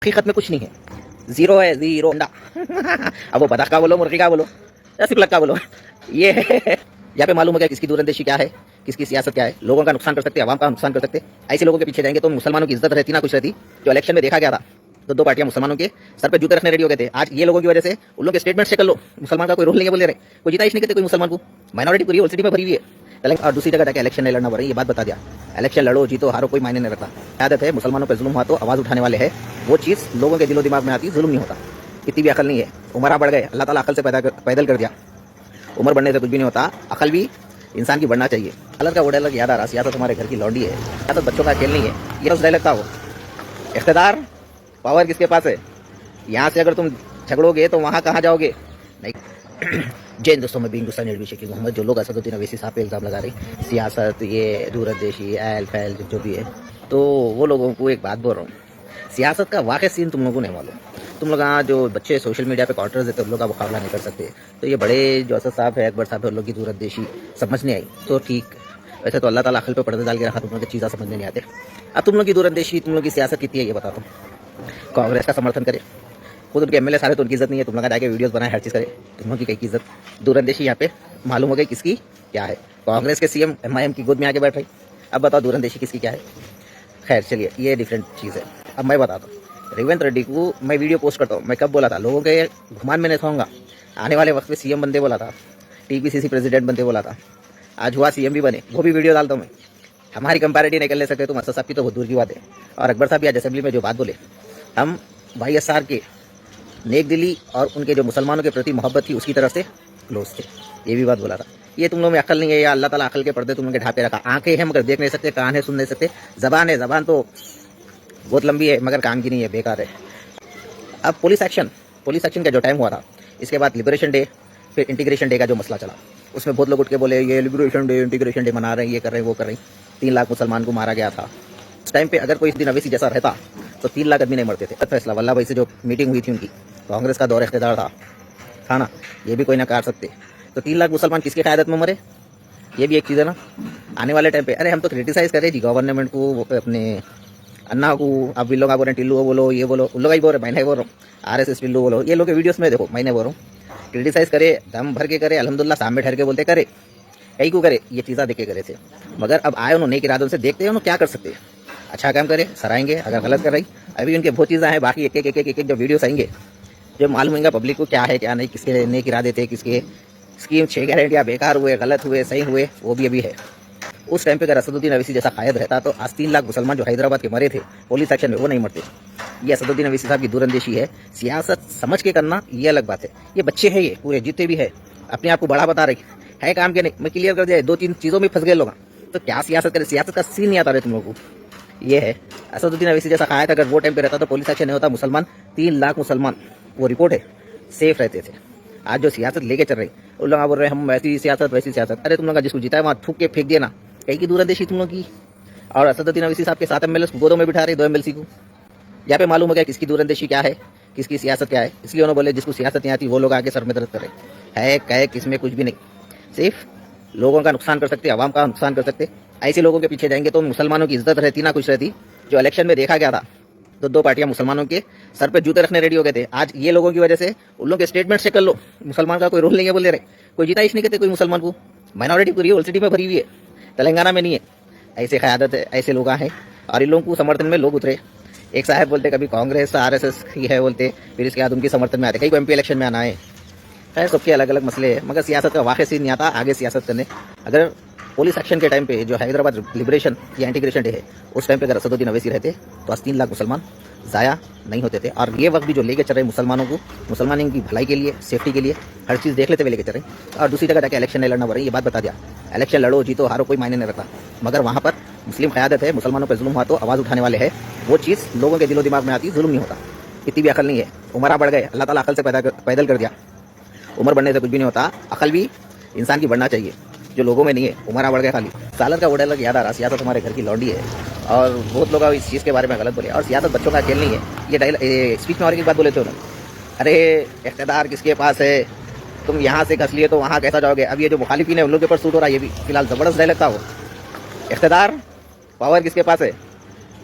हकीकत में कुछ नहीं है, जीरो है, जीरो अंडा। अब वो बतख का बोलो, मुर्गी का बोलो या सिपलक का बोलो, ये है। यहाँ पे मालूम हो गया किसकी दूरंदेशी क्या है, किसकी सियासत क्या है। लोगों का नुकसान कर सकते, आवाम का नुकसान कर सकते। ऐसे लोगों के पीछे जाएंगे तो मुसलमानों की इज्जत रहती ना कुछ रहती। जो इलेक्शन में देखा गया था तो दो पार्टियां मुसलमानों के सर पे जूते रखने रेडी हो गए थे। आज ये लोगों की वजह से उन लोगों के स्टेटमेंट से कर लो, मुसलमान का कोई रोल नहीं है बोल रहे, कोई जिताइश नहीं करते कोई मुसलमान को। माइनॉरिटी पूरी सिटी में भरी हुई है। और दूसरी जगह जाकर इलेक्शन नहीं लड़ना पड़ रही, ये बात बता दिया। इलेक्शन लड़ो जीतो हारो कोई मायने नहीं रखता। आदत है मुसलमानों पर जुल्म हुआ तो आवाज उठाने वाले है, वो चीज़ लोगों के दिलो दिमाग में आती, जुल्म नहीं होता। इतनी भी अकल नहीं है, उमरा बढ़ गए, अल्लाह ताला अकल से पैदल कर दिया। उम्र बढ़ने से कुछ भी नहीं होता, अकल भी इंसान की बढ़ना चाहिए। हालत का वो डायलॉग याद आ रहा, सियासत तुम्हारे घर की लौंडी है, सियासत बच्चों का खेल नहीं है। ये उस डायलॉग था वो, इख्तियार पावर किसके पास है, यहाँ से अगर तुम झगड़ोगे तो वहाँ कहाँ जाओगे। नहीं जय हिंद दोस्तों, मैं बीइंग गुस्सा निर्वी शकील मोहम्मद। जो लोग असदुद्दीन अवैसी साहब पे इल्ज़ाम लगा रहे सियासत ये दूरंदेशी एल फैल जो भी है, तो वो लोगों को एक बात बोल रहा हूँ, सियासत का वाकई सीन तुम लोगों को नहीं मालूम। तुम लोग यहाँ जो बच्चे सोशल मीडिया पे क्वार्टर्स देते उन लोग का मुकाबला नहीं कर सकते। तो ये बड़े जो असद साहब है, अकबर साहब है, उन लोग की दूरंदेशी समझ नहीं आई तो ठीक। वैसे तो अल्लाह ताला अकल पे पर्दे डाल के रखा, तुम लोग की चीज़ें समझ में नहीं आते। अब तुम लोग की दूरंदेशी, तुम लोग की सियासत कितनी है ये बता दो। कांग्रेस का समर्थन करे, खुद उनके एमएलए सारे तो उनकी इज्जत नहीं है, तुम लोग जाके वीडियोस बनाए, हर चीज़ करे, तुम लोग की कई की इज्जत। दूरंदेशी यहाँ पे मालूम हो गई किसकी क्या है। कांग्रेस के सीएम एमआईएम की गोद में आके बैठ रही। अब बताओ दूरंदेशी किसकी क्या है। खैर चलिए, ये डिफरेंट चीज़ है। अब मैं बताता हूँ, रेवंत रेड्डी को मैं वीडियो पोस्ट करता हूँ। मैं कब बोला था, लोगों के घुमान में नहीं सोऊंगा, आने वाले वक्त में सीएम बनते बोला था, टीपीसीसी प्रेसिडेंट बनते बोला था, आज हुआ सीएम भी बने, वो भी वीडियो डालता हूँ मैं। हमारी कंपैरिटी नहीं कर ले सकते तुम, असद साहब की तो बहुत दूर की बात है। और अकबर साहब भी आज असेंबली में जो बात बोले, हम भाई एसआर के नेक दिली और उनके जो मुसलमानों के प्रति मोहब्बत थी उसकी तरफ से क्लोज थे, ये भी बात बोला था। ये तुम लोग में अकल नहीं है, या अल्लाह ताला अकल के पर्दे तुम लोग के ढापे रखा। आंखें हैं मगर देख नहीं सकते, कान है सुन नहीं सकते, जबान है, जबान तो बहुत लंबी है मगर काम की नहीं है, बेकार है। अब पुलिस एक्शन का जो टाइम हुआ था, इसके बाद लिबरेशन डे, फिर इंटीग्रेशन डे का जो मसला चला, उसमें बहुत लोग उठ के बोले ये लिबरेशन डे इंटीग्रेशन डे मना रहे हैं, ये कर रहे हैं वो कर रहे हैं। 3 लाख मुसलमान को मारा गया था उस टाइम पे। अगर कोई इस दिन अवैसी जैसा रहता तो 3 लाख आदमी नहीं मरते थे। फैसला वल्लभ भाई से जो मीटिंग हुई थी उनकी, कांग्रेस का दौर इख्तियार था ना, ये भी कोई ना कर सकते। तो 3 लाख मुसलमान किसकी क़यादत में मरे, ये भी एक चीज़ है ना। आने वाले टाइम पे अरे हम तो क्रिटिसाइज़ करें जी गवर्नमेंट को, अपने अन्ना को। अब भी लोग बोल रहे हैं टिल्लू बोलो, ये बोलो, उन लोग ही बोल रहे, मैंने बोल रहा हूँ RSS टिल्लू बोलो, ये लोग के वीडियोस में देखो, मैंने बोल रहा हूँ क्रिटिसाइज़ करे, दम भर के करे, अल्हम्दुलिल्लाह सामने ठहर के बोलते करे, कई को करे, ये चीज़ा देख के करे थे। मगर अब आए उन्होंने नेक इरादों से, देखते हैं उन्होंने क्या कर सकते हैं। अच्छा काम करे सराएंगे, अगर गलत कर रही अभी उनके बहुत चीज़ें हैं बाकी। एक जो वीडियोस आएंगे जो मालूम होगा पब्लिक को क्या है क्या नहीं, किसके नेक इरादे थे, किसके स्कीम 6 गारंटियाँ बेकार हुए, गलत हुए, सही हुए, वो भी अभी है। उस टाइम पे अगर असदुद्दीन अवैसी जैसा कायद रहता तो आज 3 लाख मुसलमान जो हैदराबाद के मरे थे पुलिस एक्शन में, वो नहीं मरते। ये असदुद्दीन अवैसी साहब की दूरंदेशी है। सियासत समझ के करना ये अलग बात है। ये बच्चे हैं, ये पूरे जितने भी है अपने आप को बड़ा बता रहे है, काम के नहीं। मैं क्लियर कर दिया, 2-3 चीज़ों में फंस गए लोग, तो क्या सियासत करे, सियासत का सीन नहीं आता रहे तुम लोगों को। ये है असदुद्दीन अवैसी जैसा कायद अगर वो टाइम पे रहता तो पुलिस एक्शन नहीं होता, मुसलमान 3 लाख मुसलमान, वो रिपोर्ट है, सेफ रहते थे। आज जो सियासत लेके चल रही, उन लोग बोल रहे हैं हम वैसी सियासत वैसी सियासत। अरे तुम लोग जिसको जीता है वहाँ थूक के फेंक दिया ना, कहीं की दूरंदेशी तुम लोग की। और असदुद्दीन अवैसी साहब के 7 MLA गोदों में बिठा रहे 2 MLC को। यहाँ पे मालूम हो गया किसकी दूरंदेशी क्या है, किसकी सियासत क्या है। इसलिए उन्होंने बोले जिसको सियासत नहीं आती वो लोग आगे सर में दर्द कर रहे है, कहे किसमें कुछ भी नहीं, सिर्फ लोगों का नुकसान कर सकते, आवाम का नुकसान कर सकते। ऐसे लोगों के पीछे जाएंगे तो मुसलमानों की इज्जत रहती ना कुछ रहती। जो इलेक्शन में देखा गया था तो दो पार्टियां मुसलमानों के सर पे जूते रखने रेडी हो गए थे। आज ये लोगों की वजह से उन लोगों के स्टेटमेंट से कर लो, मुसलमान का कोई रोल नहीं है बोल रहे, कोई जिताइश नहीं करते कोई मुसलमान को। माइनॉरिटी पूरी होल सिटी में भरी हुई है, तेलंगाना में नहीं है। ऐसे क़यादत है, ऐसे लोग हैं और इन लोगों को समर्थन में लोग उतरे। एक साहब बोलते कभी कांग्रेस RSS की है बोलते, फिर इसके बाद उनके समर्थन में आते, कई को MP इलेक्शन में आना है। खैर सबके अलग अलग मसले हैं, मगर सियासत का वाकई सीन नहीं आता आगे सियासत करने। अगर पुलिस एक्शन के टाइम पे जो हैदराबाद लिबरेशन या इंटीग्रेशन डे है उस टाइम पे अगर असदुद्दीन अवैसी रहते तो आज 3 लाख मुसलमान ज़ाया नहीं होते थे। और ये वक्त भी जो लेके चल रहे मुसलमानों को, मुसलमान की भलाई के लिए, सेफ्टी के लिए, हर चीज़ देख लेते हुए लेके चल रहे। और दूसरी जगह जाके इलेक्शन नहीं लड़ना पड़ रही, ये बात बता दिया। इलेक्शन लड़ो जीतो हारो कोई मायने नहीं रखता, मगर वहाँ पर मुस्लिम क़यादत है, मुसलमानों पर जुल्म हुआ तो आवाज़ उठाने वाले है, वो चीज़ लोगों के दिलो दिमाग में आती, जुल्म नहीं होता। इतनी भी अकल नहीं है, उमरा बढ़ गए, अल्लाह ताला अकल से पैदल कर दिया। उम्र बढ़ने से कुछ भी नहीं होता, अकल भी इंसान की बढ़ना चाहिए, जो लोगों में नहीं है। उमरा बढ़ गया खाली। सालत का वो डायलॉग याद आ रहा, सियासत तुम्हारे घर की लौंडी है। और बहुत लोग इस चीज़ के बारे में गलत बोले, और सियासत बच्चों का खेल नहीं है। ये डायलॉग स्पीच में और एक बात बोले थे उन्होंने, अरे इख्तियार किसके पास है, तुम यहाँ से घस लिए तो वहाँ कैसा जाओगे। अब ये जो मुखालिफिन है उन लोगों के ऊपर सूट हो रहा है, ये भी फिलहाल ज़बरदस्त डायलॉग था वो। इख्तियार पावर किसके पास है,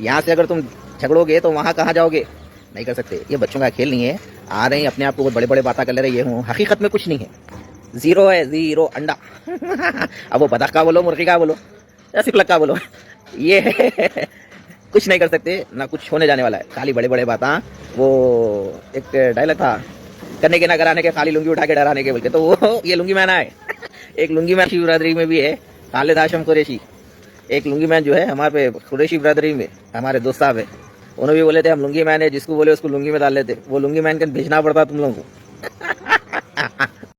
यहाँ से अगर तुम झगड़ोगे तो वहाँ कहाँ जाओगे। नहीं कर सकते, ये बच्चों का खेल नहीं है। आ रहे हैं अपने आप को बहुत बड़े बड़े बातें कर ले रहे, ये हूँ, हकीकत में कुछ नहीं है, जीरो है, जीरो अंडा। अब वो बतख का बोलो, मुर्गी का बोलो या सिपलक का बोलो, ये कुछ नहीं कर सकते, ना कुछ होने जाने वाला है, खाली बड़े बड़े बातें। वो एक डायलॉग था, करने के ना कराने के, खाली लुंगी उठा के डराने के बोल के, तो वो ये लुंगी मैन है। एक लुंगी मैन बिरादरी में भी है, खालिद हाशिम कुरैशी। एक लुंगी मैन जो है हमारे पे कुरैशी बिरादरी में हमारे दोस्त साहब है, उन्होंने भी बोले थे हम लुंगी मैन है, जिसको बोले उसको लुंगी में डाल लेते, वो लुंगी मैन के भेजना पड़ता तुम लोगों को।